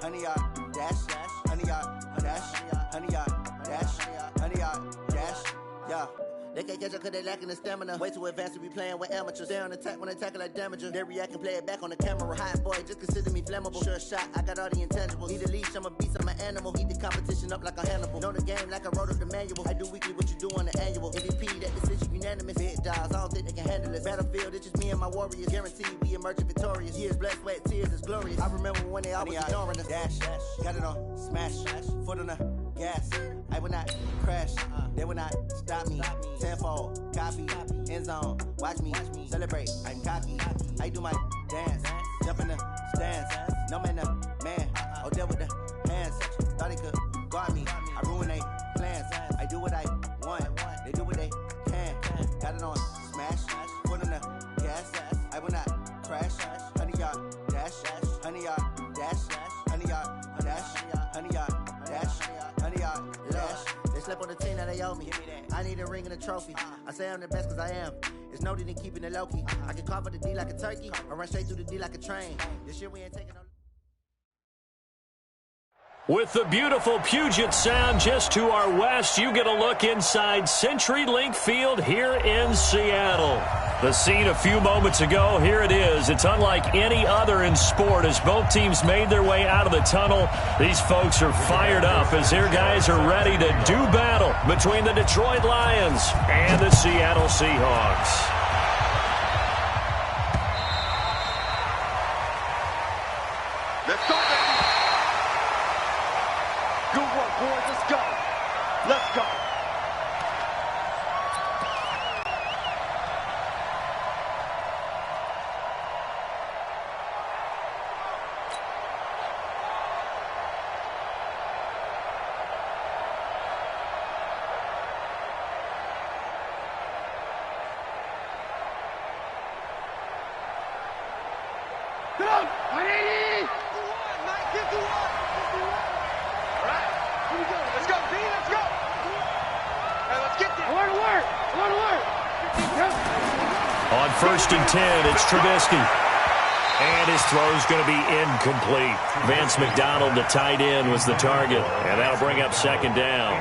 100 yard dash, 100 yard dash, 100 yard dash, 100 yard dash, yeah. They can't catch up cause they lacking the stamina. Way too advanced to be playing with amateurs. They on attack when they tackle like damager. They react and play it back on the camera. Hot boy, just consider me flammable. Sure shot, I got all the intangibles. Need a leash, I'm a beast, I'm an animal. Heat the competition up like a Hannibal. Know the game like I wrote up the manual. I do weekly what you do on the annual. MVP, that decision unanimous. Big dials, I don't think they can handle it. Battlefield, it's just me and my warriors. Guaranteed we emerging victorious. Years, blood, sweat, tears is glorious. I remember when they always ignoring us. Dash, got it on, smash, foot on the gas. I will not crash, they will not stop me. Tenfold, copy, end zone, watch me celebrate. I'm cocky, I do my dance, jump in the stands. No man, man, oh deal with the hands. Thought they could guard me, I ruin they plans. I do what I want, they do what they can. Got it on smash, foot on the gas. I will not crash, 100 yard dash, 100 yard dash, 100 yard dash, 100 yard dash, 100 yard dash. They slept on the team that they owe me. I need a ring and a trophy. I say I'm the best cause I am. It's no need in keeping it low key. I can carve for the D like a turkey, or run straight through the D like a train. This year we ain't taking no. With the beautiful Puget Sound just to our west, you get a look inside CenturyLink Field here in Seattle. The scene a few moments ago, here it is. It's unlike any other in sport as both teams made their way out of the tunnel. These folks are fired up as their guys are ready to do battle between the Detroit Lions and the Seattle Seahawks. Let's go, baby. Good work, boys. Let's go. Let's go. Go! 180! Let's go, D, let's go! Hey, let's get this! Alert! On 1st and 10, it's Trubisky. And his throw's going to be incomplete. Vance McDonald, the tight end, was the target. And that'll bring up 2nd down.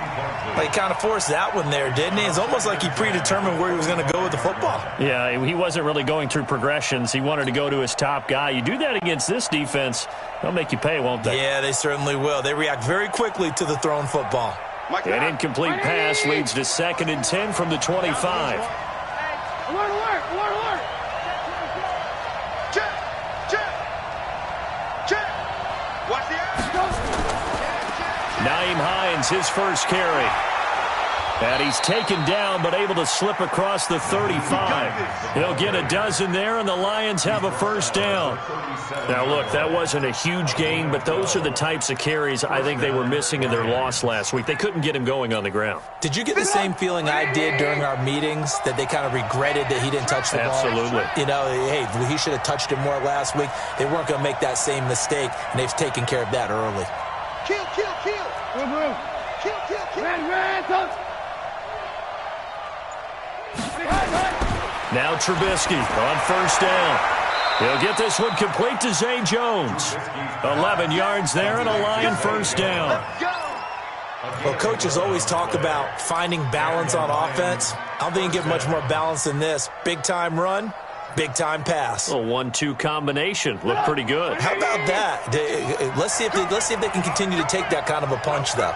Well, he kind of forced that one there, didn't he? It's almost like he predetermined where he was going to go with the football. Yeah, he wasn't really going through progressions. He wanted to go to his top guy. You do that against this defense, they'll make you pay, won't they? Yeah, they certainly will. They react very quickly to the thrown football. An incomplete pass leads to 2nd and 10 from the 25. Alert! Check! Watch the action! Nyheim Hines, his first carry. And he's taken down, but able to slip across the 35. He'll get a dozen there, and the Lions have a 1st down. Now, look, that wasn't a huge gain, but those are the types of carries I think they were missing in their loss last week. They couldn't get him going on the ground. Did you get the same feeling I did during our meetings, that they kind of regretted that he didn't touch the ball? Absolutely. You know, hey, he should have touched it more last week. They weren't going to make that same mistake, and they've taken care of that early. Kill! Kill! Red, Now Trubisky on 1st down. He'll get this one complete to Zay Jones. 11 yards there and a Lion 1st down. Well, coaches always talk about finding balance on offense. I don't think you get much more balance than this. Big-time run, big-time pass. A 1-2 combination. Looked pretty good. How about that? Let's see if they can continue to take that kind of a punch, though.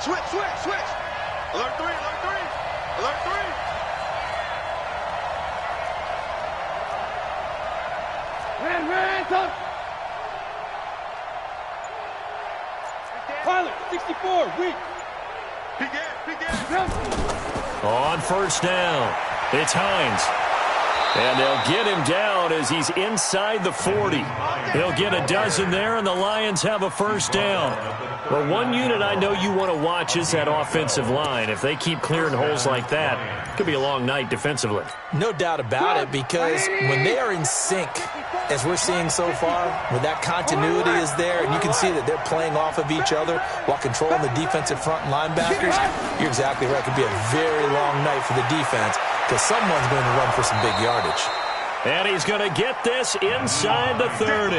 Switch! Alert 3! Red, Pilot, 64, weak. Begin. On 1st down, it's Hines. And they'll get him down as he's inside the 40. He'll get a dozen there, and the Lions have a 1st down. Well, one unit I know you want to watch is that offensive line. If they keep clearing holes like that, it could be a long night defensively. No doubt about it, because when they are in sync, as we're seeing so far, when that continuity is there, and you can see that they're playing off of each other while controlling the defensive front and linebackers, you're exactly right. It could be a very long night for the defense, because someone's going to run for some big yardage. And he's going to get this inside the 30.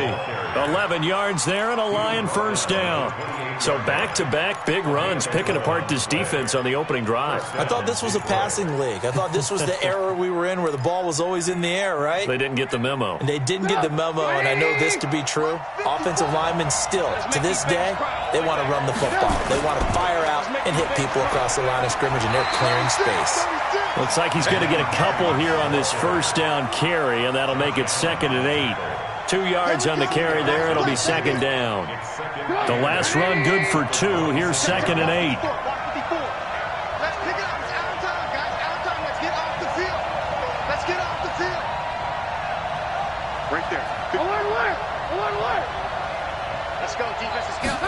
11 yards there and a Lion first down. So back-to-back big runs, picking apart this defense on the opening drive. I thought this was a passing league. I thought this was the era we were in where the ball was always in the air, right? They didn't get the memo. And they didn't get the memo, and I know this to be true. Offensive linemen still, to this day, they want to run the football. They want to fire out and hit people across the line of scrimmage, and they're clearing space. Looks like he's going to get a couple here on this first down carry, and that'll make it 2nd and 8. 2 yards on the carry there. It'll be 2nd down. The last run good for 2. Here's 2nd and 8. Let's pick it up. It's out of time, guys. Out of time. Let's get off the field. Let's get off the field. Right there. Alert. Let's go, defensive skill.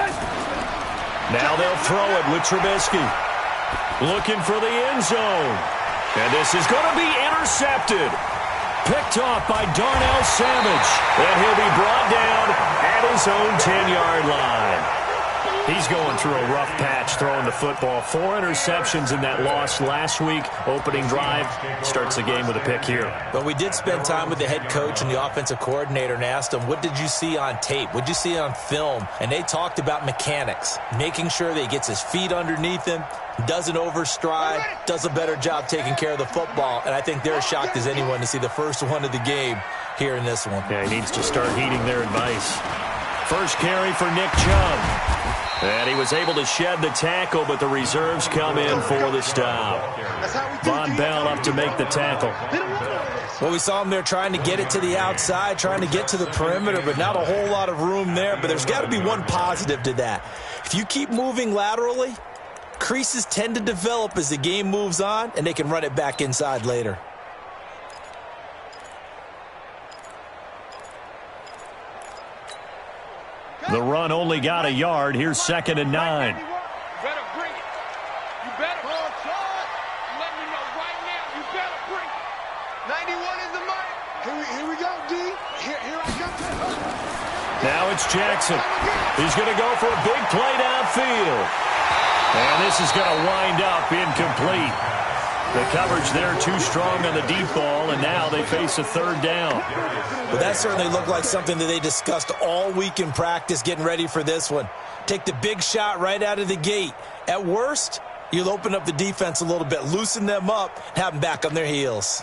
Now they'll throw it with Trubisky. Looking for the end zone. And this is going to be intercepted. Picked off by Darnell Savage. And he'll be brought down at his own 10-yard line. He's going through a rough patch throwing the football. 4 interceptions in that loss last week. Opening drive starts the game with a pick here. But we did spend time with the head coach and the offensive coordinator and asked them, what did you see on tape? What did you see on film? And they talked about mechanics, making sure that he gets his feet underneath him, doesn't overstride, does a better job taking care of the football. And I think they're as shocked as anyone to see the first one of the game here in this one. Yeah, he needs to start heeding their advice. First carry for Nick Chubb. And he was able to shed the tackle, but the reserves come in for the stop. Von Bell up to make the tackle. Well, we saw him there trying to get it to the outside, trying to get to the perimeter, but not a whole lot of room there. But there's got to be one positive to that. If you keep moving laterally, creases tend to develop as the game moves on, and they can run it back inside later. The run only got a yard. Here's 2nd and 9. You better bring it. You better. I'm letting you know right now. You better bring it. 91 is the mark. Here we go, D. Here I come. Now it's Jackson. He's going to go for a big play downfield. And this is going to wind up incomplete. The coverage there too strong on the deep ball, and now they face a 3rd down. Well, that certainly looked like something that they discussed all week in practice getting ready for this one. Take the big shot right out of the gate. At worst, you'll open up the defense a little bit, loosen them up, have them back on their heels.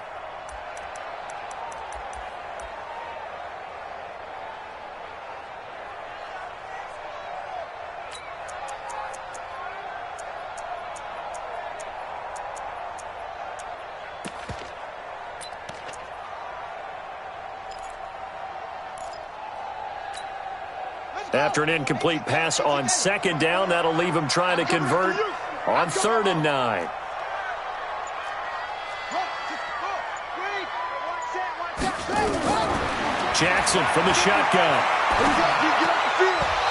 After an incomplete pass on 2nd down, that'll leave him trying to convert on 3rd and 9. Jackson from the shotgun.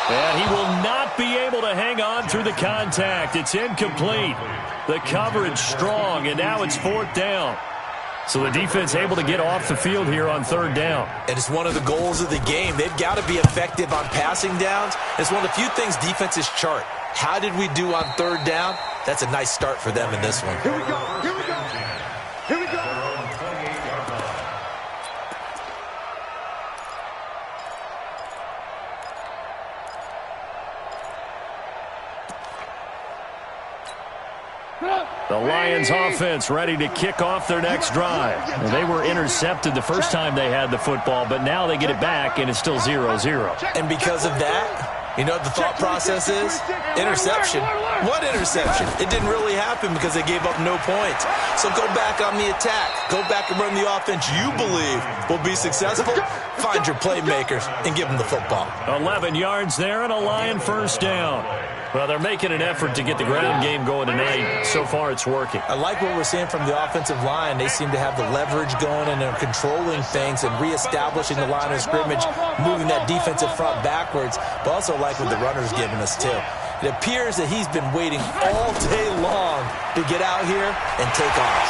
And he will not be able to hang on through the contact. It's incomplete. The coverage strong, and now it's 4th down. So the defense able to get off the field here on 3rd down. And it's one of the goals of the game. They've got to be effective on passing downs. It's one of the few things defenses chart. How did we do on 3rd down? That's a nice start for them in this one. Here we go. Here we go. Here we go. The Lions offense ready to kick off their next drive. And they were intercepted the first time they had the football, but now they get it back, and it's still 0-0. And because of that, you know what the thought process is? Interception. What interception? It didn't really happen because they gave up no points. So go back on the attack. Go back and run the offense you believe will be successful. Find your playmakers and give them the football. 11 yards there and a Lion first down. Well, they're making an effort to get the ground game going tonight. So far, it's working. I like what we're seeing from the offensive line. They seem to have the leverage going, and they're controlling things and reestablishing the line of scrimmage, moving that defensive front backwards, but also like what the runner's giving us, too. It appears that he's been waiting all day long to get out here and take off.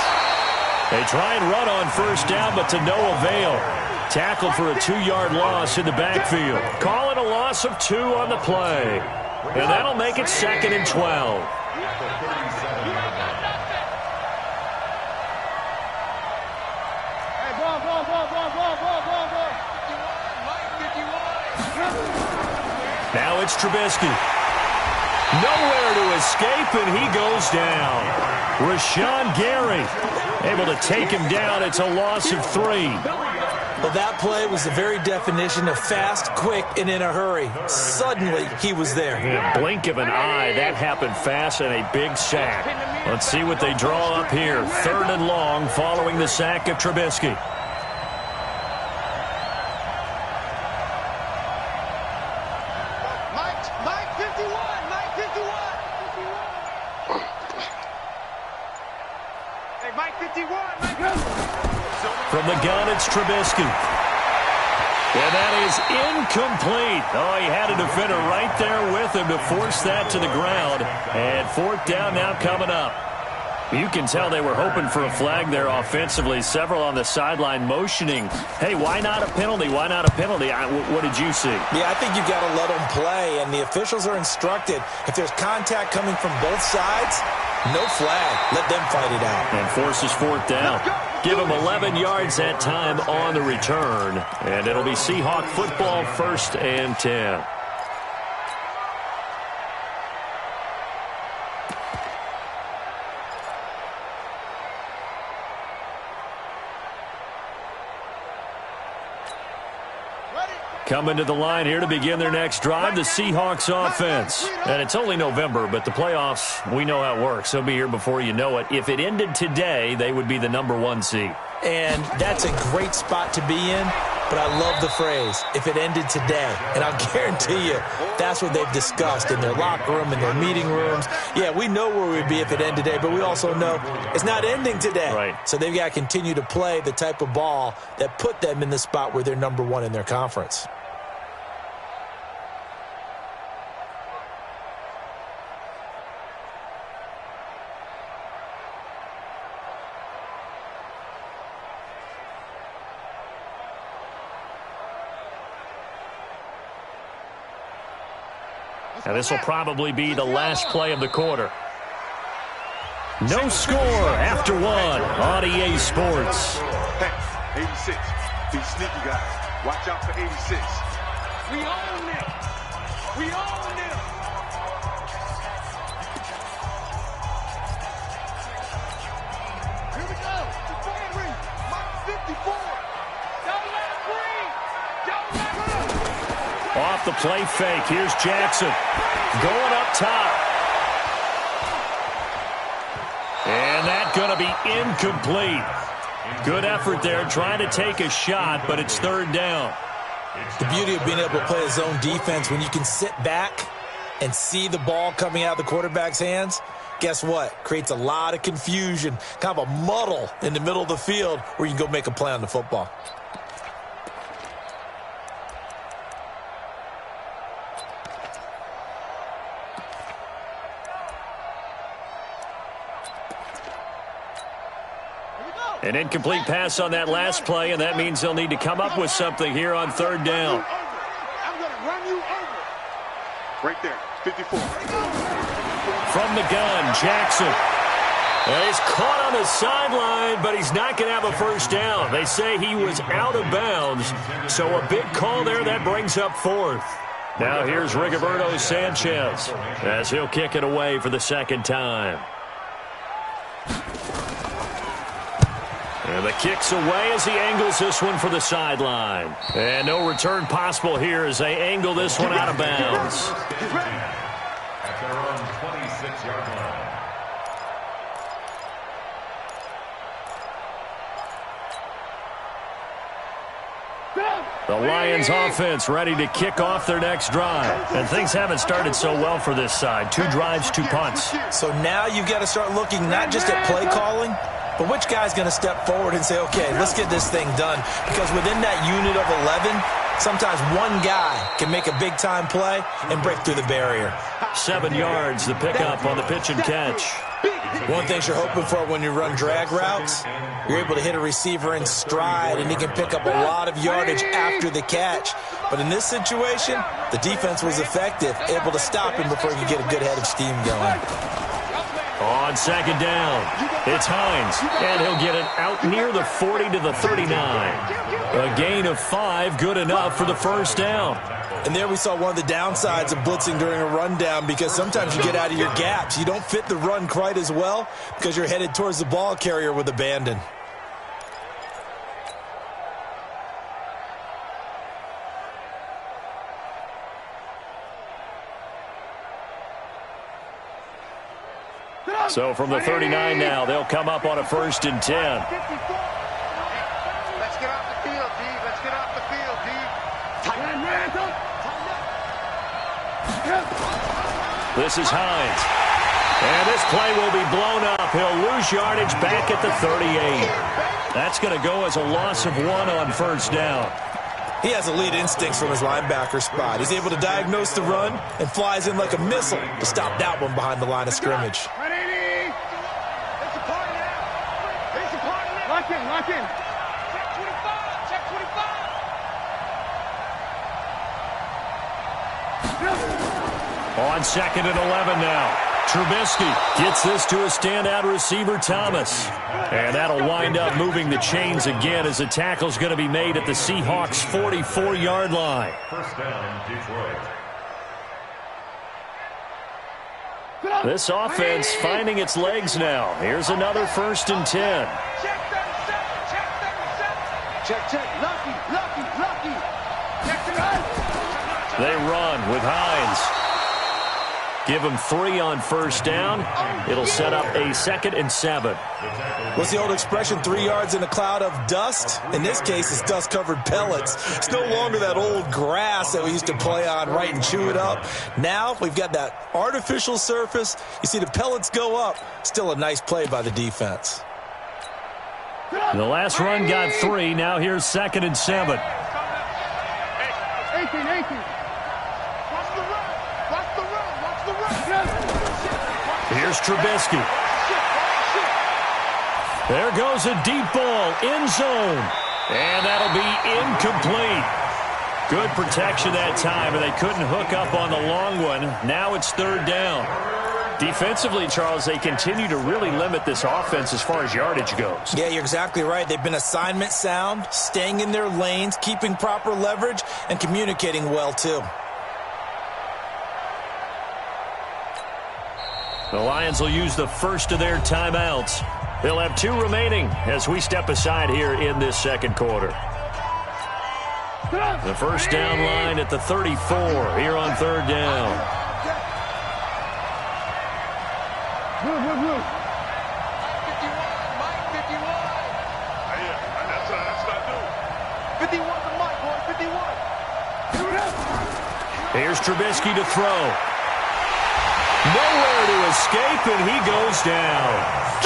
They try and run on first down, but to no avail. Tackled for a 2-yard loss in the backfield. Call it a loss of 2 on the play. And that'll make it 2nd and 12. Hey, ball. Now it's Trubisky. Nowhere to escape, and he goes down. Rashawn Gary able to take him down. It's a loss of 3. Well, that play was the very definition of fast, quick, and in a hurry. Suddenly, he was there. In a blink of an eye, that happened fast and a big sack. Let's see what they draw up here. 3rd and long following the sack of Trubisky. Mike 51. Hey, Mike 51. From the gun, it's Trubisky. And that is incomplete. Oh, he had a defender right there with him to force that to the ground. And 4th down now coming up. You can tell they were hoping for a flag there offensively. Several on the sideline motioning. Hey, why not a penalty? Why not a penalty? What did you see? Yeah, I think you've got to let them play, and the officials are instructed. If there's contact coming from both sides, no flag. Let them fight it out. And forces 4th down. Give him 11 yards that time on the return. And it'll be Seahawk football, 1st and 10. Coming to the line here to begin their next drive, the Seahawks offense. And it's only November, but the playoffs, we know how it works. They'll be here before you know it. If it ended today, they would be the #1 seed. And that's a great spot to be in, but I love the phrase, if it ended today. And I'll guarantee you, that's what they've discussed in their locker room, in their meeting rooms. Yeah, we know where we'd be if it ended today, but we also know it's not ending today. Right. So they've got to continue to play the type of ball that put them in the spot where they're #1 in their conference. And this will probably be the last play of the quarter. No score after 1 on EA Sports. Hey, 86. These sneaky guys. Watch out for 86. We own them. We own them. Here we go. The fan ring. Mike 54. Don't let Green. Don't let her. Off the play fake. Here's Jackson. Going up top. And that's going to be incomplete. Good effort there, trying to take a shot, but it's 3rd down. The beauty of being able to play a zone defense, when you can sit back and see the ball coming out of the quarterback's hands, guess what? Creates a lot of confusion, kind of a muddle in the middle of the field where you can go make a play on the football. An incomplete pass on that last play, and that means they'll need to come up with something here on 3rd down. I'm going to run you over. Right there, 54. From the gun, Jackson. Well, he's caught on the sideline, but he's not going to have a 1st down. They say he was out of bounds, so a big call there that brings up 4th. Now here's Rigoberto Sanchez as he'll kick it away for the 2nd time. And the kick's away as he angles this one for the sideline. And no return possible here as they angle this one out of bounds. At their own 26-yard line. The Lions offense ready to kick off their next drive. And things haven't started so well for this side. 2 drives, 2 punts. So now you've got to start looking not just at play calling, but which guy's going to step forward and say, okay, let's get this thing done. Because within that unit of 11, sometimes one guy can make a big-time play and break through the barrier. 7 yards, the pickup on the pitch and catch. One thing you're hoping for when you run drag routes, you're able to hit a receiver in stride, and he can pick up a lot of yardage after the catch. But in this situation, the defense was effective, able to stop him before he could get a good head of steam going. On 2nd down, it's Hines, and he'll get it out near the 40 to the 39. A gain of 5, good enough for the 1st down. And there we saw one of the downsides of blitzing during a rundown, because sometimes you get out of your gaps. You don't fit the run quite as well because you're headed towards the ball carrier with abandon. So from the 39 now, they'll come up on a 1st and 10. Let's get off the field, D. Let's get off the field, D. This is Hines. And this play will be blown up. He'll lose yardage back at the 38. That's going to go as a loss of 1 on 1st down. He has elite instincts from his linebacker spot. He's able to diagnose the run and flies in like a missile to stop that one behind the line of scrimmage. Lock in, lock in. Check 25. On 2nd and 11 now. Trubisky gets this to a standout receiver, Thomas. And that'll wind up moving the chains again as the tackle's going to be made at the Seahawks' 44-yard line. 1st down, Detroit. This offense finding its legs now. Here's another 1st and 10. Check. Lucky. Check the run. They run with Hines. Give him 3 on 1st down. It'll set up a 2nd and 7. What's the old expression, 3 yards in a cloud of dust? In this case, it's dust-covered pellets. It's no longer that old grass that we used to play on, right, and chew it up. Now we've got that artificial surface. You see the pellets go up. Still a nice play by the defense. The last run got 3. Now here's 2nd and 7. 18. Watch the run. Here's Trubisky. There goes a deep ball, end zone. And that'll be incomplete. Good protection that time, and they couldn't hook up on the long one. Now it's 3rd down. Defensively, Charles, they continue to really limit this offense as far as yardage goes. Yeah, you're exactly right. They've been assignment sound, staying in their lanes, keeping proper leverage, and communicating well, too. The Lions will use the first of their timeouts. They'll have 2 remaining as we step aside here in this 2nd quarter. The 1st down line at the 34 here on 3rd down. Move. 51. Mike 51. That's not new. 51 to Mike, boy. 51. Here's Trubisky to throw. Nowhere to escape, and he goes down.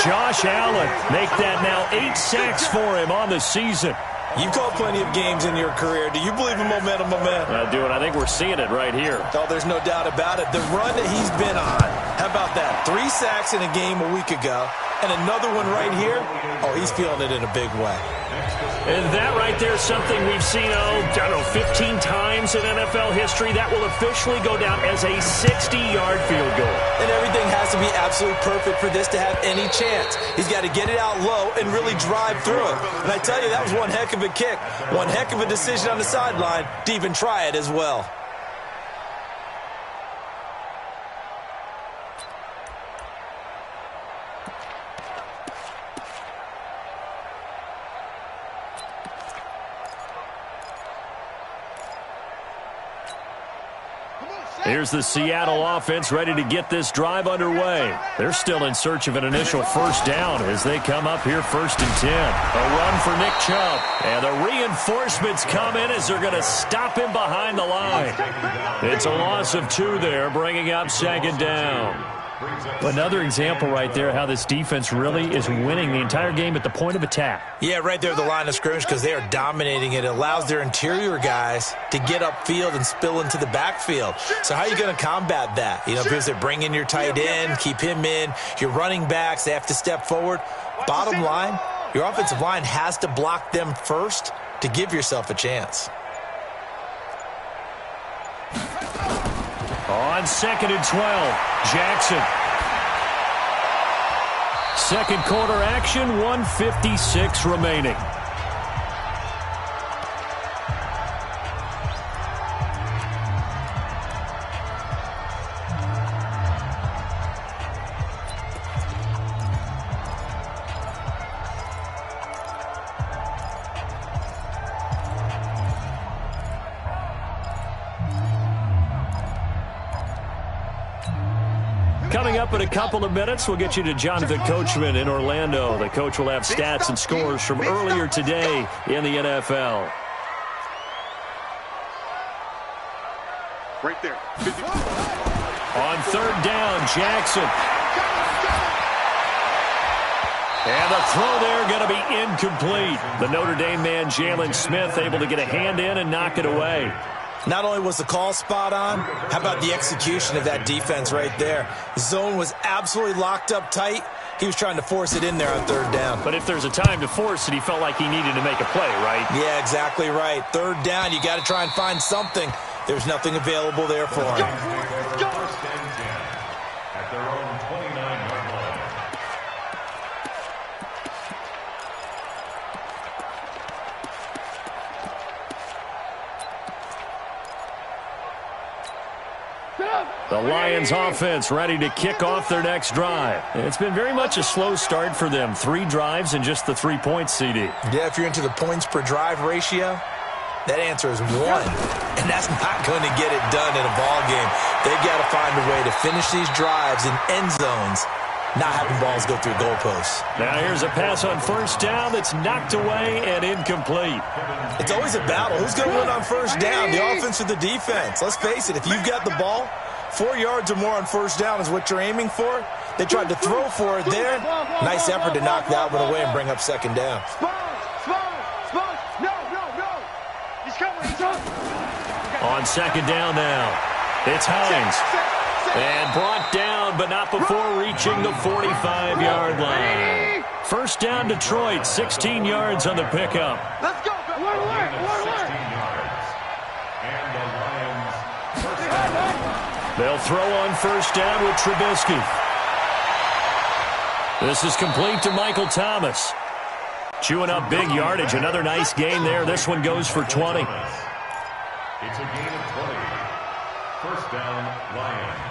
Josh Allen make that now 8 sacks for him on the season. You've called plenty of games in your career. Do you believe in momentum? I do, and I think we're seeing it right here. Oh, there's no doubt about it. The run that he's been on. How about that? 3 sacks in a game a week ago, and another one right here. Oh, he's feeling it in a big way. And that right there is something we've seen, 15 times in NFL history. That will officially go down as a 60-yard field goal. And everything has to be absolutely perfect for this to have any chance. He's got to get it out low and really drive through it. And I tell you, that was one heck of a kick. One heck of a decision on the sideline to even try it as well. Here's the Seattle offense ready to get this drive underway. They're still in search of an initial 1st down as they come up here 1st and 10. A run for Nick Chubb. And the reinforcements come in as they're going to stop him behind the line. It's a loss of 2 there, bringing up 2nd down. Another example right there how this defense really is winning the entire game at the point of attack. Yeah, right there at the line of scrimmage because they are dominating it. It allows their interior guys to get upfield and spill into the backfield. So how are you going to combat that? Because they bring in your tight end, keep him in. Your running backs, they have to step forward. Bottom line, your offensive line has to block them first to give yourself a chance. On 2nd and 12, Jackson. 2nd quarter action, 1:56 remaining. Coming up in a couple of minutes, we'll get you to Jonathan Coachman in Orlando. The coach will have stats and scores from earlier today in the NFL. Right there. On third down, Jackson. And the throw there going to be incomplete. The Notre Dame man, Jalen Smith, able to get a hand in and knock it away. Not only was the call spot on, how about the execution of that defense right there? The zone was absolutely locked up tight. He was trying to force it in there on third down. But if there's a time to force it, he felt like he needed to make a play, right? Yeah, exactly right. Third down, you got to try and find something. There's nothing available there for him. First and 10 at their own 29-yard line. The Lions offense ready to kick off their next drive. It's been very much a slow start for them. 3 drives and just the 3 points, CD. Yeah, if you're into the points per drive ratio, that answer is 1. And that's not going to get it done in a ball game. They've got to find a way to finish these drives in end zones, not having balls go through goalposts. Now here's a pass on first down that's knocked away and incomplete. It's always a battle. Who's going to win on first down, the offense or the defense? Let's face it, if you've got the ball, 4 yards or more on first down is what you're aiming for. They tried to throw for it there. Nice effort to knock that one away and bring up second down. On second down now, it's Hines. And brought down, but not before reaching the 45-yard line. First down, Detroit, 16 yards on the pickup. Let's go. 16 yards. And the Lions first down. They'll throw on first down with Trubisky. This is complete to Michael Thomas. Chewing up big yardage. Another nice gain there. This one goes for 20. It's a gain of 20. First down, Lions.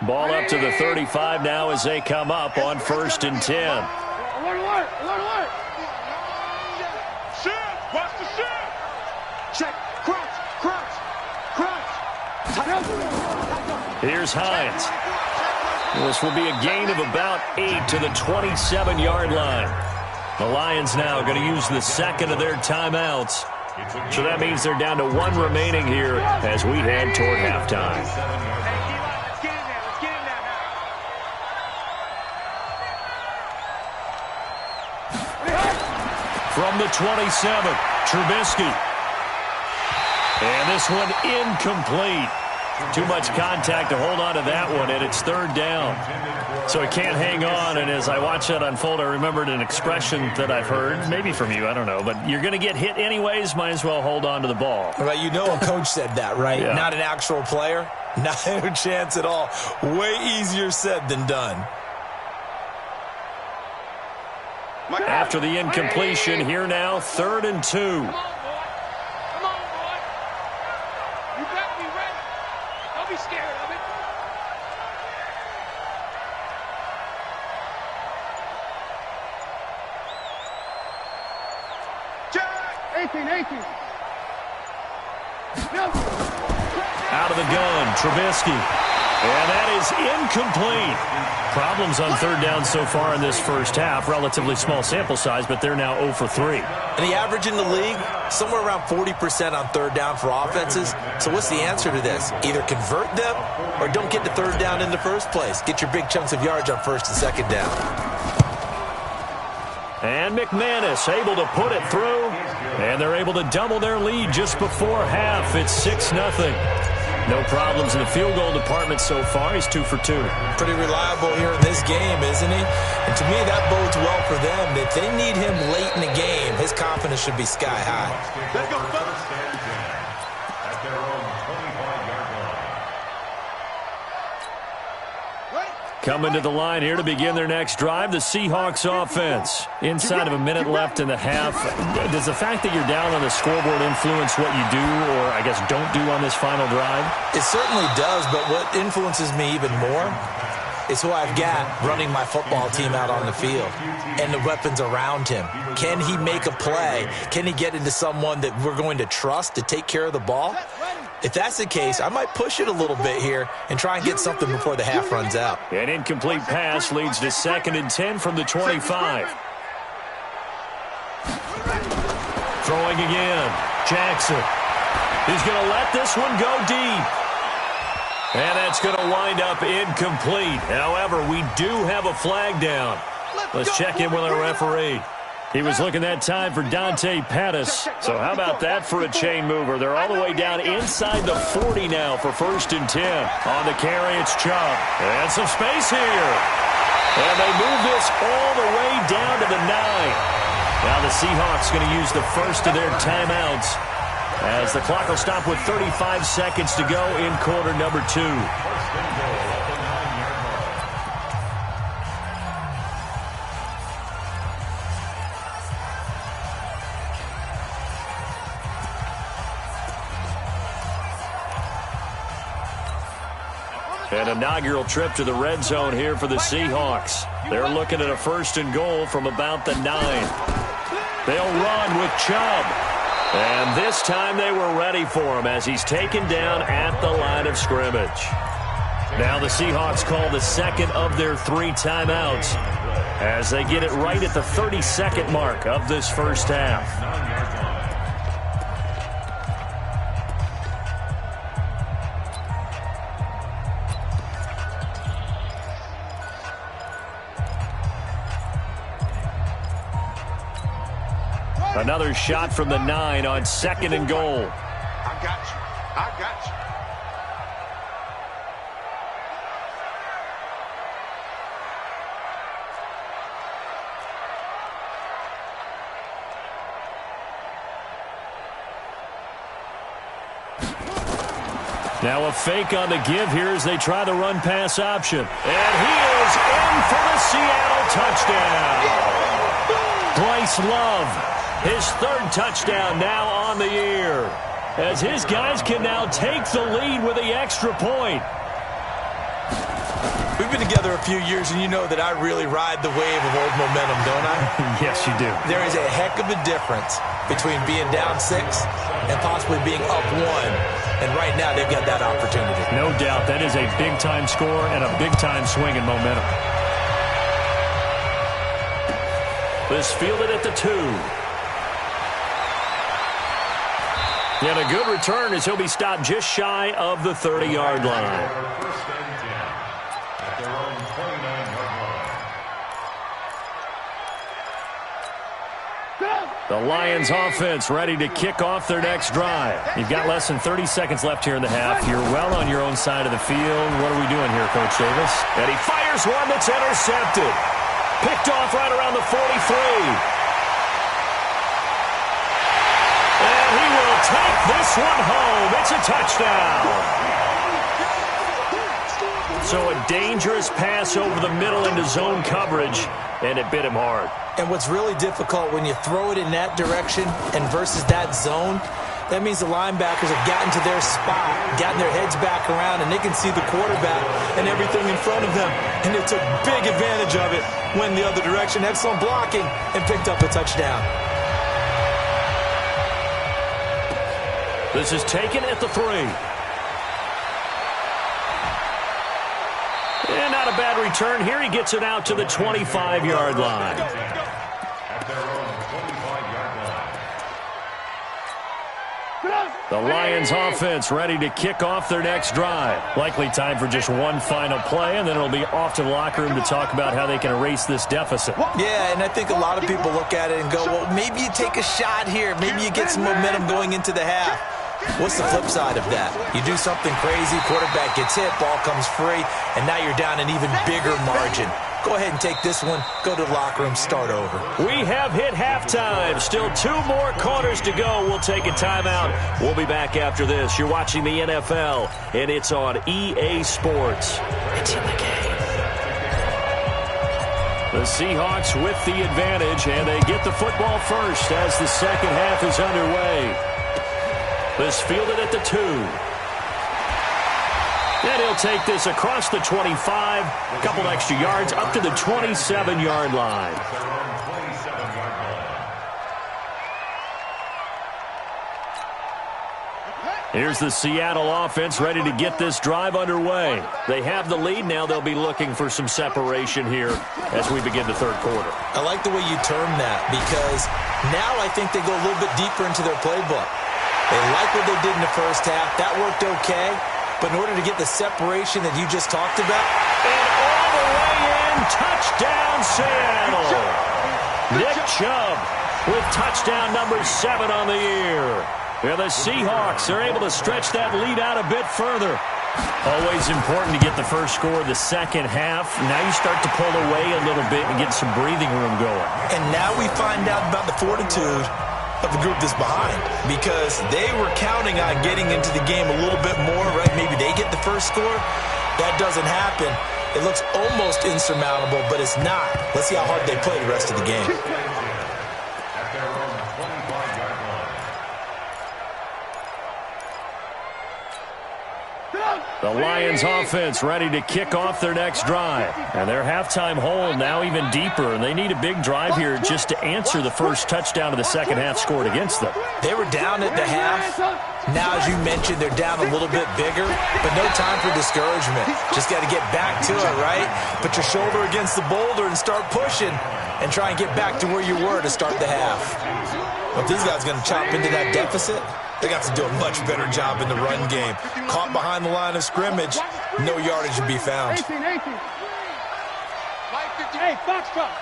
Ball up to the 35 now as they come up on first and 10. Alert. Shift. Watch the shift. Check. Crouch. Here's Hines. This will be a gain of about 8 to the 27-yard line. The Lions now going to use the second of their timeouts. So that means they're down to 1 remaining here as we head toward halftime. From the 27, Trubisky. And this one incomplete. Too much contact to hold on to that one, and it's third down. So he can't hang on, and as I watch that unfold, I remembered an expression that I've heard, maybe from you, I don't know, but you're going to get hit anyways, might as well hold on to the ball. Well, you know a coach said that, right? Yeah. Not an actual player. Not a chance at all. Way easier said than done. After the incompletion, here now, 3rd and 2. Come on, boy. You better be ready. Don't be scared of it. Jack! 18. Out of the gun, Trubisky. And that is incomplete. Problems on third down so far in this first half. Relatively small sample size, but they're now 0 for 3. And the average in the league, somewhere around 40% on third down for offenses. So what's the answer to this? Either convert them or don't get to third down in the first place. Get your big chunks of yards on first and second down. And McManus able to put it through. And they're able to double their lead just before half. It's 6-0. No problems in the field goal department so far. He's 2 for 2. Pretty reliable here in this game, isn't he? And to me, that bodes well for them. If they need him late in the game, his confidence should be sky high. Let's go, fellas. First and 10 at their own 25-yard line. Coming to the line here to begin their next drive, the Seahawks offense. Inside of a minute left in the half. Does the fact that you're down on the scoreboard influence what you do or, I guess, don't do on this final drive? It certainly does, but what influences me even more is who I've got running my football team out on the field and the weapons around him. Can he make a play? Can he get into someone that we're going to trust to take care of the ball? If that's the case, I might push it a little bit here and try and get something before the half runs out. An incomplete pass leads to 2nd and 10 from the 25. Throwing again. Jackson. He's going to let this one go deep. And that's going to wind up incomplete. However, we do have a flag down. Let's check in with our referee. He was looking that time for Dante Pettis. So how about that for a chain mover? They're all the way down inside the 40 now for 1st and 10. On the carry, it's Chubb. And some space here. And they move this all the way down to the 9. Now the Seahawks going to use the first of their timeouts as the clock will stop with 35 seconds to go in quarter number 2. An inaugural trip to the red zone here for the Seahawks. They're looking at a 1st and goal from about the 9. They'll run with Chubb. And this time they were ready for him as he's taken down at the line of scrimmage. Now the Seahawks call the 2nd of their 3 timeouts as they get it right at the 30-second mark of this first half. Another shot from the 9 on 2nd and goal. I got you. I got you. Now a fake on the give here as they try the run-pass option. And he is in for the Seattle touchdown. Bryce Love. His 3rd touchdown now on the year, as his guys can now take the lead with the extra point. We've been together a few years, and you know that I really ride the wave of old momentum, don't I? Yes, you do. There is a heck of a difference between being down 6 and possibly being up 1. And right now, they've got that opportunity. No doubt. That is a big-time score and a big-time swing in momentum. This fielded at the 2. And a good return as he'll be stopped just shy of the 30-yard line. 1st and 10 at their own 29-yard line. The Lions offense ready to kick off their next drive. You've got less than 30 seconds left here in the half. You're well on your own side of the field. What are we doing here, Coach Davis? And he fires one that's intercepted. Picked off right around the 43. He will take this one home. It's a touchdown. So a dangerous pass over the middle into zone coverage, and it bit him hard. And what's really difficult when you throw it in that direction and versus that zone, that means the linebackers have gotten to their spot, gotten their heads back around, and they can see the quarterback and everything in front of them. And they took big advantage of it, went the other direction, had some blocking, and picked up a touchdown. This is taken at the 3. And not a bad return here. He gets it out to the 25-yard line. At their own 25-yard line. The Lions offense ready to kick off their next drive. Likely time for just one final play, and then it'll be off to the locker room to talk about how they can erase this deficit. Yeah, and I think a lot of people look at it and go, well, maybe you take a shot here. Maybe you get some momentum going into the half. What's the flip side of that? You do something crazy, quarterback gets hit, ball comes free, and now you're down an even bigger margin. Go ahead and take this one, go to the locker room, start over. We have hit halftime. Still 2 more quarters to go. We'll take a timeout. We'll be back after this. You're watching the NFL, and it's on EA Sports. It's in the game. The Seahawks with the advantage, and they get the football first as the second half is underway. This fielded at the 2. And he'll take this across the 25, a couple extra yards, up to the 27-yard line. Here's the Seattle offense ready to get this drive underway. They have the lead now. They'll be looking for some separation here as we begin the third quarter. I like the way you term that because now I think they go a little bit deeper into their playbook. They like what they did in the first half. That worked okay. But in order to get the separation that you just talked about. And all the way in, touchdown Seattle. Nick Chubb with touchdown number 7 on the year. Yeah, the Seahawks are able to stretch that lead out a bit further. Always important to get the first score of the second half. Now you start to pull away a little bit and get some breathing room going. And now we find out about the fortitude of the group that's behind because they were counting on getting into the game a little bit more, right? Maybe they get the first score. That doesn't happen. It looks almost insurmountable, but it's not. Let's see how hard they play the rest of the game. The Lions offense ready to kick off their next drive. And their halftime hole now even deeper, and they need a big drive here just to answer the first touchdown of the second half scored against them. They were down at the half. Now, as you mentioned, they're down a little bit bigger, but no time for discouragement. Just got to get back to it, right? Put your shoulder against the boulder and start pushing and try and get back to where you were to start the half. But if these guys are going to chop into that deficit, they got to do a much better job in the run game. Caught behind the line of scrimmage, no yardage to be found. 18. Hey, Foxtrot.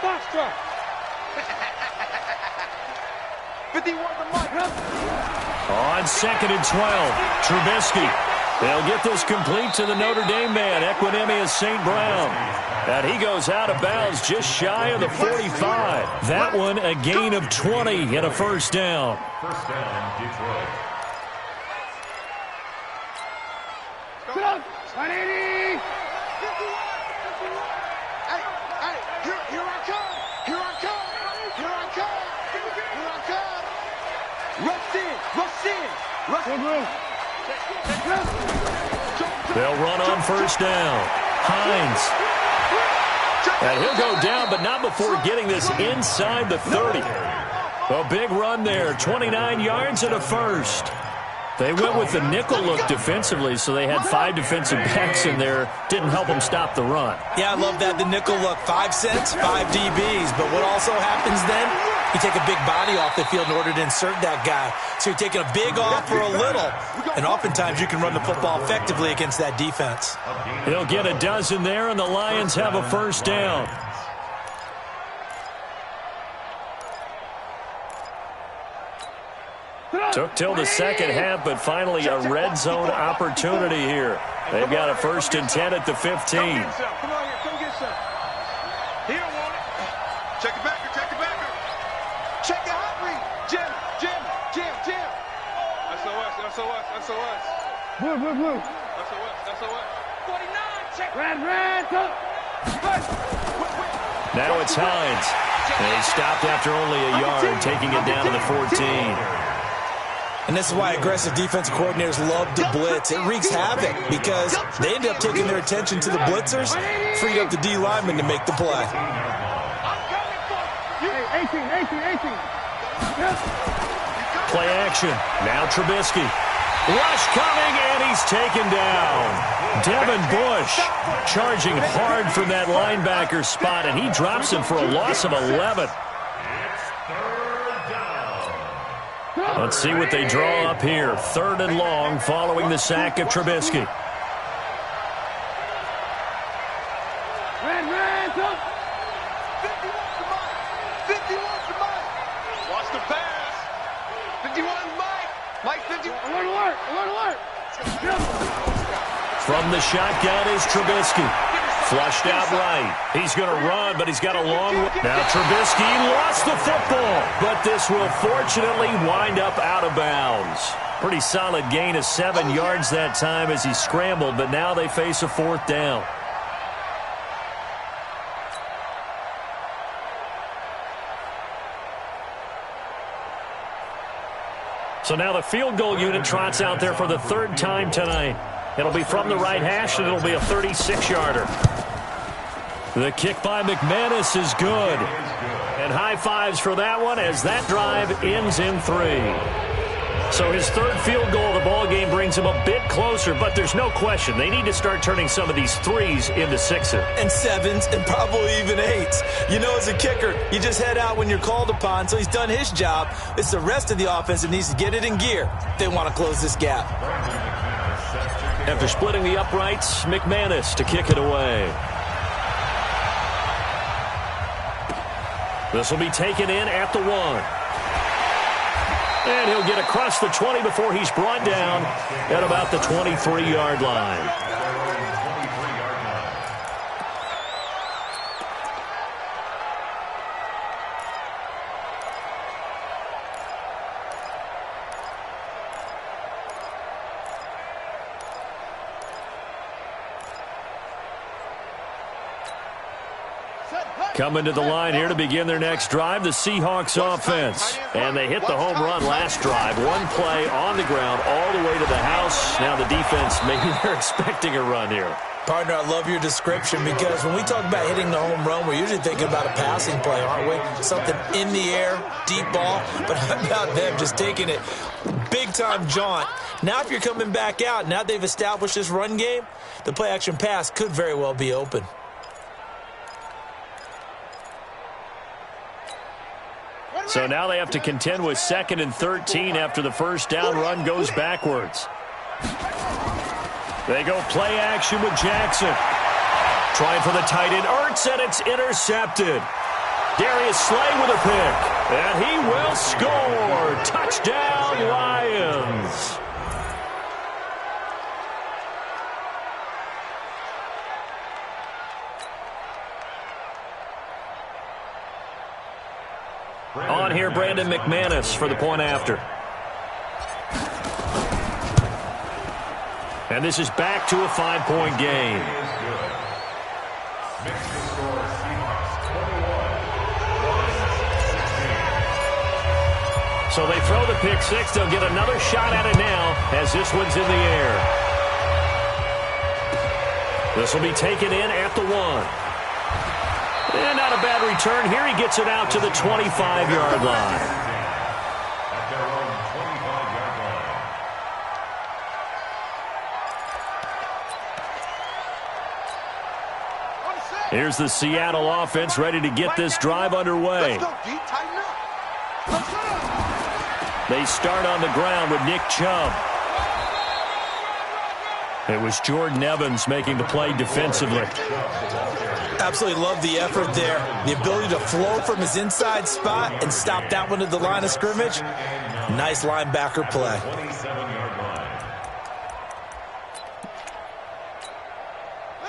51 the mic. On 2nd and 12, Trubisky. They'll get this complete to the Notre Dame man, Equinemius St. Brown. And he goes out of bounds just shy of the 45. That one a gain of 20 and a first down. First down, Detroit. Sit up. 180. Hey, here I come. Rush in. They'll run on first down. Hines. And he'll go down, but not before getting this inside the 30. A big run there, 29 yards and a first. They went with the nickel look defensively, so they had 5 defensive backs in there. Didn't help them stop the run. Yeah, I love that, the nickel look. 5 cents, 5 DBs. But what also happens then, you take a big body off the field in order to insert that guy. So you're taking a big off for a little. And oftentimes you can run the football effectively against that defense. He'll get a dozen there, and the Lions have a first down. Took till the second half, but finally a red zone opportunity here. They've got a 1st and 10 at the 15. Come on here, come get some. He don't want it. Check it backer. Check the hot read. Jim. SOS. Blue. SOS. 49, check. Red. Now it's Hines. And he stopped after only a yard, taking it down to the 14. And this is why aggressive defensive coordinators love to blitz. It wreaks havoc because they end up taking their attention to the blitzers, freed up the D lineman to make the play. 18. Play action. Now Trubisky. Rush coming, and he's taken down. Devin Bush charging hard from that linebacker spot, and he drops him for a loss of 11. Let's see what they draw up here. 3rd and long following the sack of Trubisky. Red, 51's the mic. Watch the pass. 51's Mike 51. Alert. From the shotgun is Trubisky. Flushed out right. He's going to run, but he's got a long way. Now Trubisky lost the football, but this will fortunately wind up out of bounds. Pretty solid gain of 7 yards that time as he scrambled, but now they face a 4th down. So now the field goal unit trots out there for the 3rd time tonight. It'll be from the right hash, and it'll be a 36-yarder. The kick by McManus is good. And high fives for that one as that drive ends in 3. So his third field goal of the ball game brings him a bit closer, but there's no question they need to start turning some of these threes into sixes. And sevens, and probably even eights. You know, as a kicker, you just head out when you're called upon, so he's done his job. It's the rest of the offense that needs to get it in gear if they want to close this gap. After splitting the uprights, McManus to kick it away. This will be taken in at the 1. And he'll get across the 20 before he's brought down at about the 23-yard line. Coming to the line here to begin their next drive, the Seahawks offense. And they hit the home run last drive. One play on the ground all the way to the house. Now the defense, maybe they're expecting a run here. Partner, I love your description because when we talk about hitting the home run, we're usually thinking about a passing play, aren't we? Something in the air, deep ball. But how about them just taking it big-time jaunt? Now if you're coming back out, now they've established this run game, the play-action pass could very well be open. So now they have to contend with 2nd and 13 after the first down run goes backwards. They go play action with Jackson. Trying for the tight end, Ertz, and it's intercepted. Darius Slay with a pick, and he will score. Touchdown, Lions. On here, Brandon McManus for the point after. And this is back to a 5-point game. So they throw the pick six. They'll get another shot at it now as this one's in the air. This will be taken in at the 1. And not a bad return. Here he gets it out to the 25-yard line. At their own 25-yard line. Here's the Seattle offense ready to get this drive underway. They start on the ground with Nick Chubb. It was Jordan Evans making the play defensively. Absolutely love the effort there. The ability to flow from his inside spot and stop that one at the line of scrimmage. Nice linebacker play.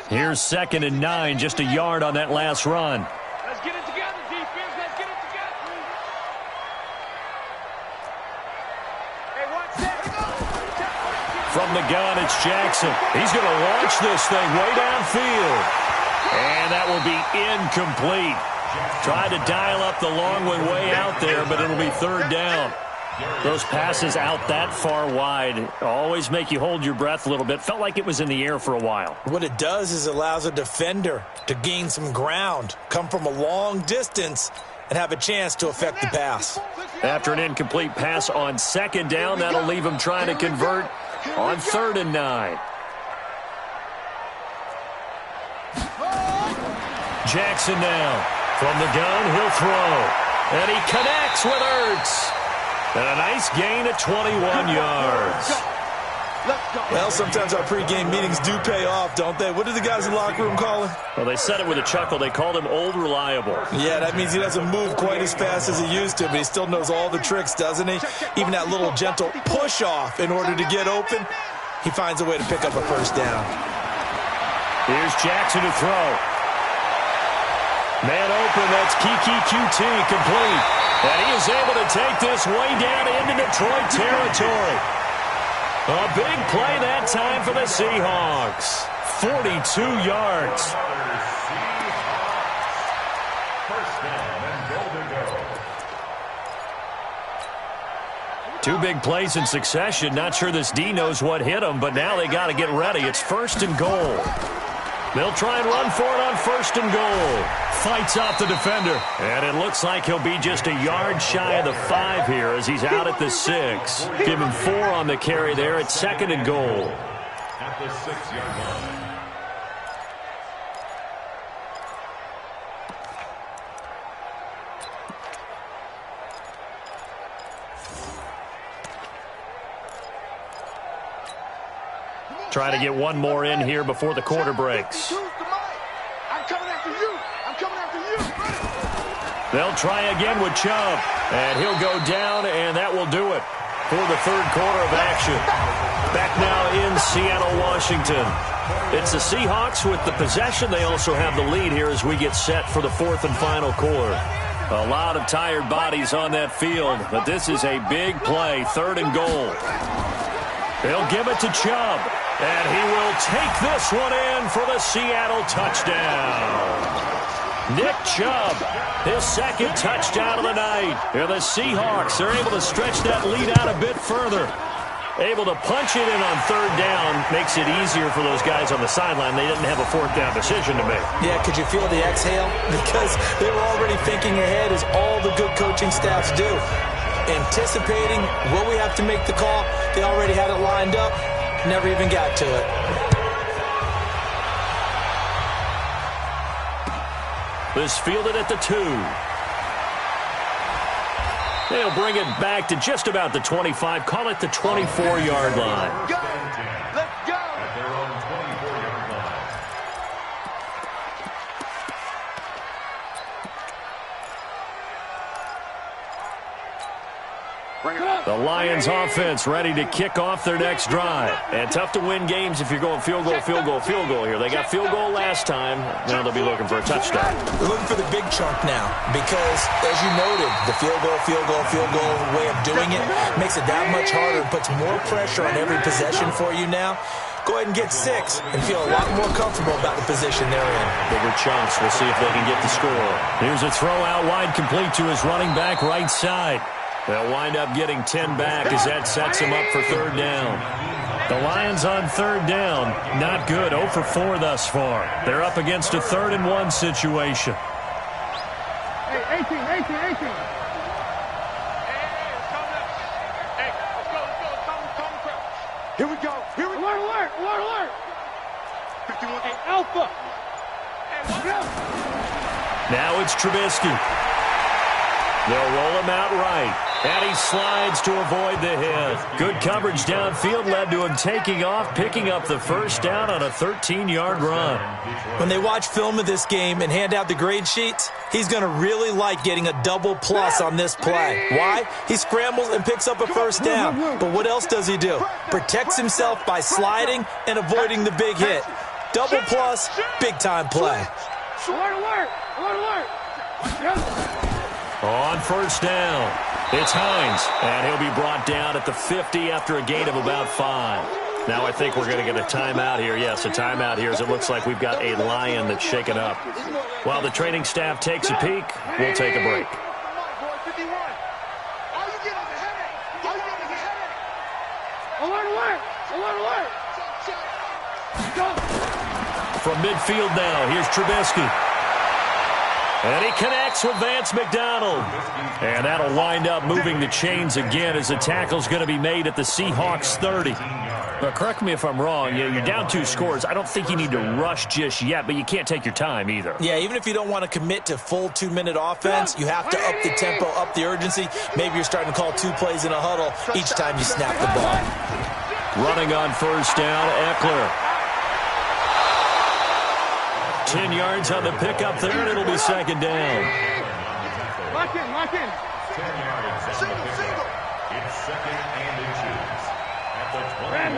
Here's 2nd and 9, just a yard on that last run. Let's get it together, defense. Let's get it together. Hey, watch that. From the gun, it's Jackson. He's going to launch this thing way downfield. And that will be incomplete. Tried to dial up the long one way out there, but it'll be 3rd down. Those passes out that far wide always make you hold your breath a little bit. Felt like it was in the air for a while. What it does is it allows a defender to gain some ground, come from a long distance, and have a chance to affect the pass. After an incomplete pass on 2nd down, that'll leave him trying to convert on 3rd and 9. Jackson now. From the gun, he'll throw. And he connects with Ertz. And a nice gain at 21 yards. Well, sometimes our pregame meetings do pay off, don't they? What do the guys in the locker room call him? Well, they said it with a chuckle. They called him Old Reliable. Yeah, that means he doesn't move quite as fast as he used to, but he still knows all the tricks, doesn't he? Even that little gentle push-off in order to get open, he finds a way to pick up a first down. Here's Jackson to throw. Man open, that's Kiki QT, complete. And he is able to take this way down into Detroit territory. A big play that time for the Seahawks. 42 yards. First down and goal to go. 2 big plays in succession. Not sure this D knows what hit him, but now they got to get ready. It's 1st and goal. They'll try and run for it on 1st and goal. Fights off the defender. And it looks like he'll be just a yard shy of the 5 here as he's out at the 6. Give him 4 on the carry there at 2nd and goal. At the 6-yard line. Try to get one more in here before the quarter breaks. I'm coming after you. I'm coming after you. They'll try again with Chubb. And he'll go down, and that will do it for the 3rd quarter of action. Back now in Seattle, Washington. It's the Seahawks with the possession. They also have the lead here as we get set for the 4th and final quarter. A lot of tired bodies on that field, but this is a big play, 3rd and goal. They'll give it to Chubb, and he will take this one in for the Seattle touchdown. Nick Chubb, his 2nd touchdown of the night. And the Seahawks are able to stretch that lead out a bit further. Able to punch it in on 3rd down. Makes it easier for those guys on the sideline. They didn't have a 4th down decision to make. Yeah, could you feel the exhale? Because they were already thinking ahead, as all the good coaching staffs do. Anticipating, will we have to make the call? They already had it lined up. Never even got to it. This fielded at the 2. They'll bring it back to just about the 25. Call it the 24-yard line. Go. Let's go. At their own 24-yard line. The Lions offense ready to kick off their next drive. And tough to win games if you're going field goal, field goal, field goal here. They got field goal last time. Now they'll be looking for a touchdown. They're looking for the big chunk now because, as you noted, the field goal way of doing it makes it that much harder and puts more pressure on every possession for you now. Go ahead and get 6 and feel a lot more comfortable about the position they're in. Bigger chunks. We'll see if they can get the score. Here's a throw out wide, complete to his running back right side. They'll wind up getting 10 back as that sets him up for 3rd down. The Lions on 3rd down. Not good. 0 for 4 thus far. They're up against a 3rd and 1 situation. Hey, 18. Hey, let's go. Here we go. Alert. 51. Hey, Alpha. Now it's Trubisky. They'll roll him out right. And he slides to avoid the hit. Good coverage downfield led to him taking off, picking up the 1st down on a 13-yard run. When they watch film of this game and hand out the grade sheets, he's going to really like getting a double plus on this play. Why? He scrambles and picks up a 1st down. But what else does he do? Protects himself by sliding and avoiding the big hit. Double plus, big-time play. Alert. On 1st down, it's Hines, and he'll be brought down at the 50 after a gain of about 5. Now I think we're going to get a timeout here. Yes, a timeout here as it looks like we've got a Lion that's shaken up. While the training staff takes a peek, we'll take a break. Alert. From midfield now, here's Trubisky. And he connects with Vance McDonald. And that'll wind up moving the chains again as the tackle's going to be made at the Seahawks 30. But correct me if I'm wrong. You're down 2 scores. I don't think you need to rush just yet, but you can't take your time either. Yeah, even if you don't want to commit to full 2-minute offense, you have to up the tempo, up the urgency. Maybe you're starting to call 2 plays in a huddle each time you snap the ball. Running on 1st down, Eckler. 10 yards on the pickup there, and it'll be 2nd down. Lock in. 10 yards on the pickup. It's 2nd and inches. At the 20.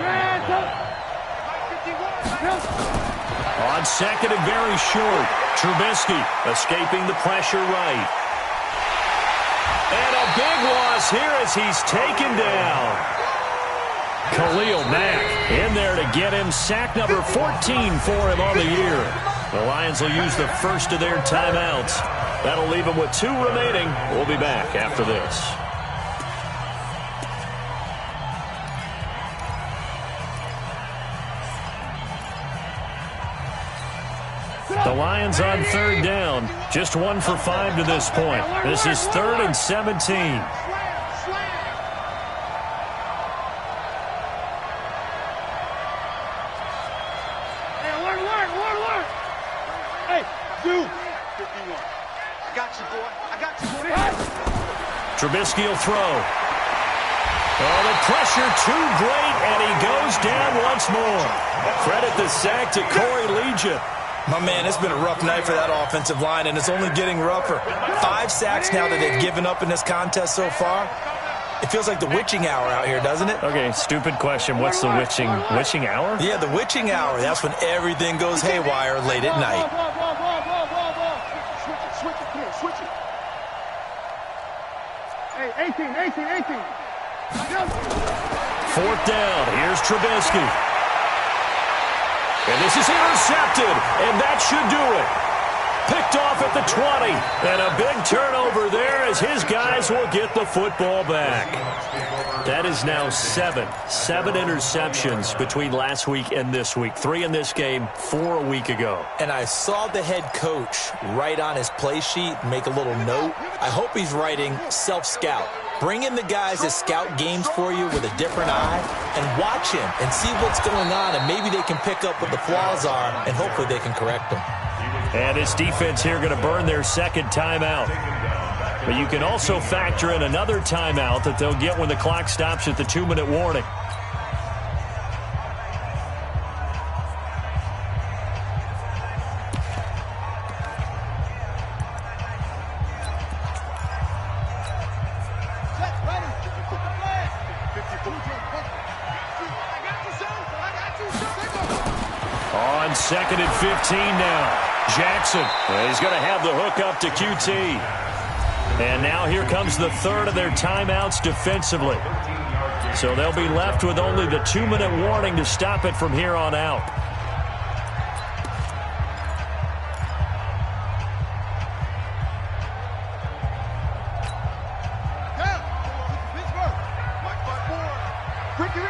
On 2nd and very short, Trubisky escaping the pressure right. And a big loss here as he's taken down. Khalil Mack in there to get him. Sack number 14 for him on the year. The Lions will use the first of their timeouts. That'll leave them with 2 remaining. We'll be back after this. The Lions on third down. Just 1 for 5 to this point. This is 3rd and 17. Trubisky will throw. Oh, the pressure too great, and he goes down once more. Credit the sack to Corey Legion. My man, it's been a rough night for that offensive line, and it's only getting rougher. 5 sacks now that they've given up in this contest so far. It feels like the witching hour out here, doesn't it? Okay, stupid question. What's the witching hour? Yeah, the witching hour. That's when everything goes haywire late at night. Switch it. Hey, 18. 4th down. Here's Trubisky. And this is intercepted, and that should do it. Picked off at the 20, and a big turnover there as his guys will get the football back. That is now 7 interceptions between last week and this week. 3 in this game, 4 a week ago. And I saw the head coach write on his play sheet, make a little note. I hope he's writing self-scout. Bring in the guys that scout games for you with a different eye and watch him and see what's going on, and maybe they can pick up what the flaws are, and hopefully they can correct them. And this defense here going to burn their 2nd timeout. But you can also factor in another timeout that they'll get when the clock stops at the 2-minute warning. On 2nd and 15 now. Jackson, he's going to have the hook up to QT. And now here comes the 3rd of their timeouts defensively. So they'll be left with only the 2-minute warning to stop it from here on out. Ricky.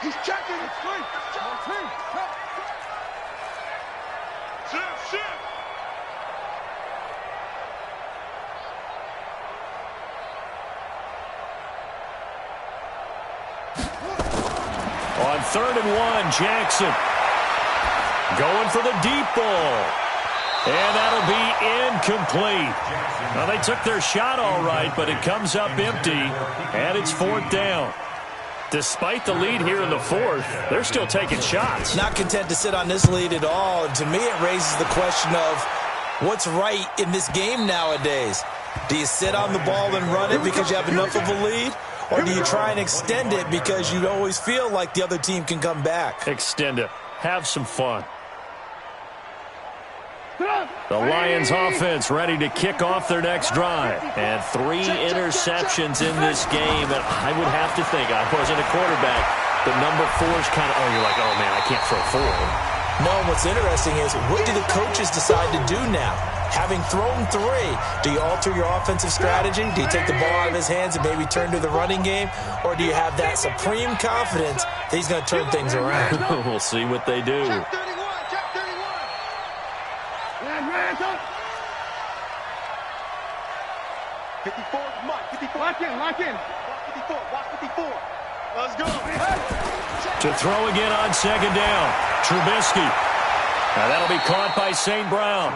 He's checking. It's free. Shift. On 3rd and 1, Jackson going for the deep ball. And that'll be incomplete. Now, they took their shot all right, but it comes up empty, and it's 4th down. Despite the lead here in the 4th, they're still taking shots. Not content to sit on this lead at all. And to me, it raises the question of what's right in this game nowadays. Do you sit on the ball and run it because you have enough of a lead? Or do you try and extend it because you always feel like the other team can come back? Extend it. Have some fun. The Lions offense ready to kick off their next drive. And 3 interceptions in this game. And I would have to think, I wasn't a quarterback, but number 4 is kind of, you're like, oh, man, I can't throw 4. No, what's interesting is what do the coaches decide to do now? Having thrown 3, do you alter your offensive strategy? Do you take the ball out of his hands and maybe turn to the running game? Or do you have that supreme confidence that he's going to turn things around? We'll see what they do. Check 31. Hands up. 54, Mike. 54. Lock in. Watch 54. Let's go. To throw again on 2nd down. Trubisky. Now that'll be caught by St. Brown.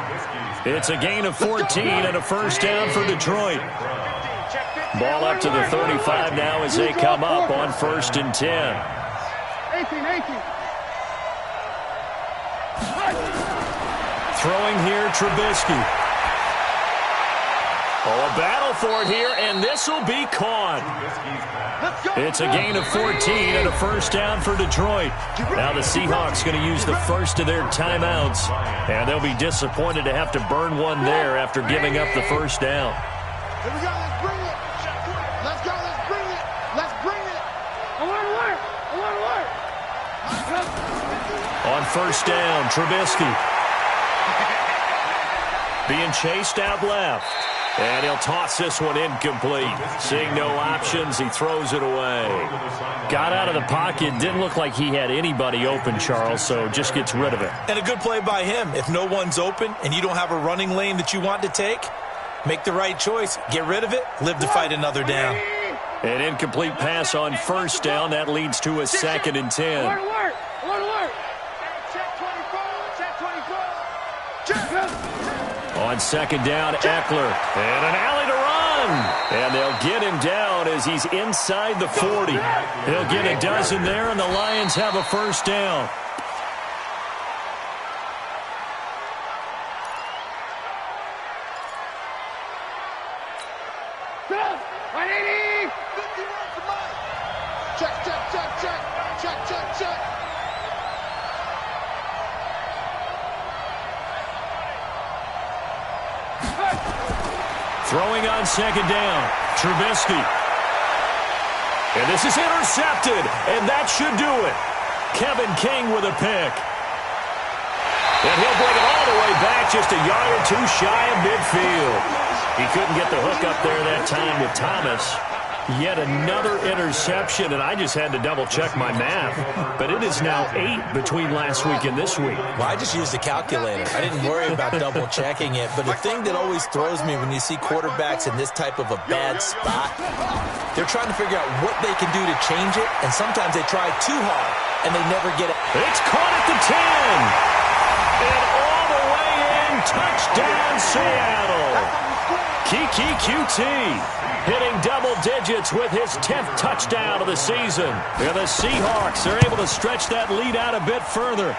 It's a gain of 14 and a 1st down for Detroit. Ball up to the 35 now as they come up on 1st and 10. 18. Throwing here, Trubisky. Oh, a battle for it here, and this will be caught. It's a gain of 14 and a 1st down for Detroit. Now the Seahawks going to use the first of their timeouts, and they'll be disappointed to have to burn one there after giving up the 1st down. Here we go. Let's bring it. Let's go. Let's bring it. I want to work. On 1st down, Trubisky. Being chased out left. And he'll toss this one incomplete. Seeing no options, he throws it away. Got out of the pocket. Didn't look like he had anybody open, Charles, so just gets rid of it. And a good play by him. If no one's open and you don't have a running lane that you want to take, make the right choice. Get rid of it. Live to fight another down. An incomplete pass on first down. That leads to a 2nd and 10. Alert! Check 24. Check 24. On 2nd down, Eckler. And an alley to run. And they'll get him down as he's inside the 40. He'll get a dozen there, and the Lions have a first down. Check. Throwing on 2nd down, Trubisky. And this is intercepted, and that should do it. Kevin King with a pick. And he'll bring it all the way back, just a yard or two shy of midfield. He couldn't get the hook up there that time with Thomas. Yet another interception, and I just had to double-check my math. But it is now 8 between last week and this week. Well, I just used a calculator. I didn't worry about double-checking it. But the thing that always throws me when you see quarterbacks in this type of a bad spot, they're trying to figure out what they can do to change it, and sometimes they try too hard, and they never get it. It's caught at the 10. And all the way in, touchdown Seattle. Kiki QT hitting double digits with his 10th touchdown of the season. And the Seahawks are able to stretch that lead out a bit further.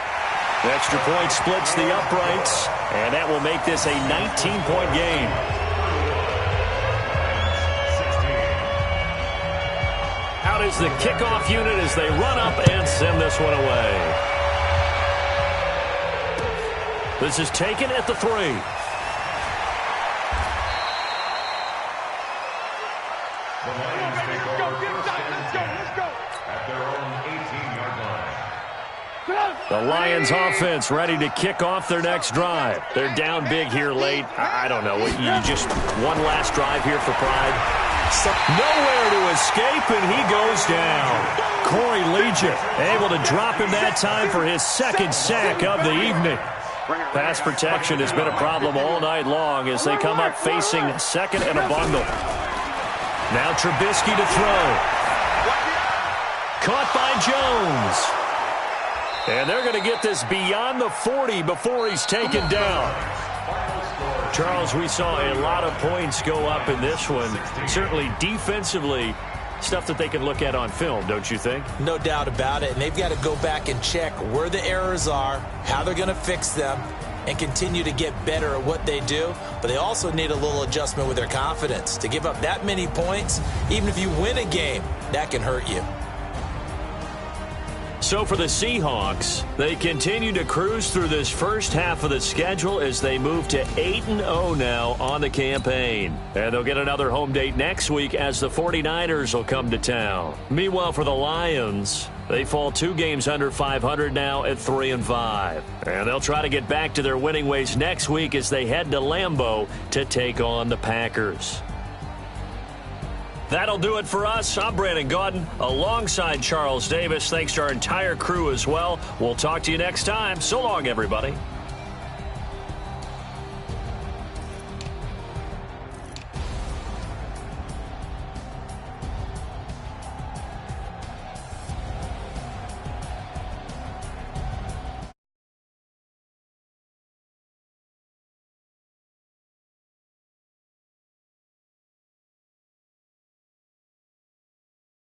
Extra point splits the uprights, and that will make this a 19-point game. Out is the kickoff unit as they run up and send this one away. This is taken at the 3. The Lions take over first and 10 at their own 18-yard line. The Lions offense ready to kick off their next drive. They're down big here late. I don't know. You just one last drive here for pride. Nowhere to escape, and he goes down. Corey Legion able to drop him that time for his 2nd sack of the evening. Pass protection has been a problem all night long as they come up facing 2nd and a bundle. Now Trubisky to throw. Caught by Jones. And they're going to get this beyond the 40 before he's taken down. Charles, we saw a lot of points go up in this one. Certainly defensively, stuff that they can look at on film, don't you think? No doubt about it. And they've got to go back and check where the errors are, how they're going to fix them, and continue to get better at what they do. But they also need a little adjustment with their confidence. To give up that many points, even if you win a game, that can hurt you. So for the Seahawks, they continue to cruise through this first half of the schedule as they move to 8-0 now on the campaign. And they'll get another home date next week as the 49ers will come to town. Meanwhile, for the Lions, they fall 2 games under 500 now at 3-5. And they'll try to get back to their winning ways next week as they head to Lambeau to take on the Packers. That'll do it for us. I'm Brandon Gaudin alongside Charles Davis. Thanks to our entire crew as well. We'll talk to you next time. So long, everybody.